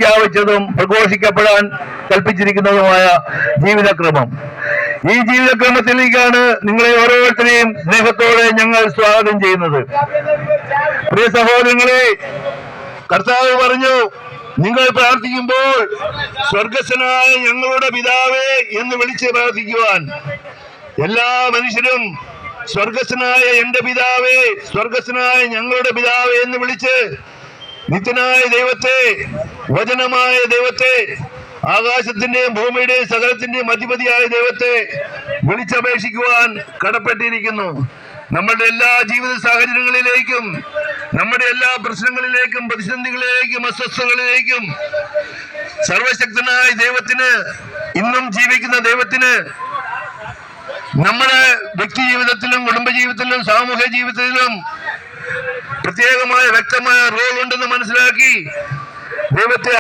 പ്രഖ്യാപിച്ചതും പ്രഘോഷിക്കപ്പെടാൻ കൽപ്പിച്ചിരിക്കുന്നതുമായ ജീവിതക്രമം. ഈ ജീവിതക്രമത്തിലേക്കാണ് നിങ്ങളെ ഓരോരുത്തരെയും സ്നേഹത്തോടെ ഞങ്ങൾ സ്വാഗതം ചെയ്യുന്നത്. പ്രിയ സഹോദരങ്ങളെ, കർത്താവ് പറഞ്ഞു, നിങ്ങൾ പ്രാർത്ഥിക്കുമ്പോൾ സ്വർഗസ്ഥനായ ഞങ്ങളുടെ പിതാവേ എന്ന് വിളിച്ച് പ്രാർത്ഥിക്കുവാൻ. എല്ലാ മനുഷ്യരും സ്വർഗസ്ഥനായ എന്റെ പിതാവേ, സ്വർഗസ്ഥനായ ഞങ്ങളുടെ പിതാവേ എന്ന് വിളിച്ച് നിത്യനായ ദൈവത്തെ, വചനമായ ദൈവത്തെ, ആകാശത്തിന്റെയും ഭൂമിയുടെയും സകലത്തിന്റെയും അധിപതിയായ ദൈവത്തെ വിളിച്ചപേക്ഷിക്കുവാൻ കടപ്പെട്ടിരിക്കുന്നു. നമ്മുടെ എല്ലാ ജീവിത സാഹചര്യങ്ങളിലേക്കും, നമ്മുടെ എല്ലാ പ്രശ്നങ്ങളിലേക്കും, പ്രതിസന്ധികളിലേക്കും, അസ്വസ്ഥതകളിലേക്കും സർവശക്തനായ ദൈവത്തിന്, ഇന്നും ജീവിക്കുന്ന ദൈവത്തിന് നമ്മുടെ വ്യക്തി ജീവിതത്തിലും കുടുംബജീവിതത്തിലും സാമൂഹ്യ ജീവിതത്തിലും പ്രത്യേകമായ വ്യക്തമായ റോൾ ഉണ്ടെന്ന് മനസ്സിലാക്കി ദൈവത്തെ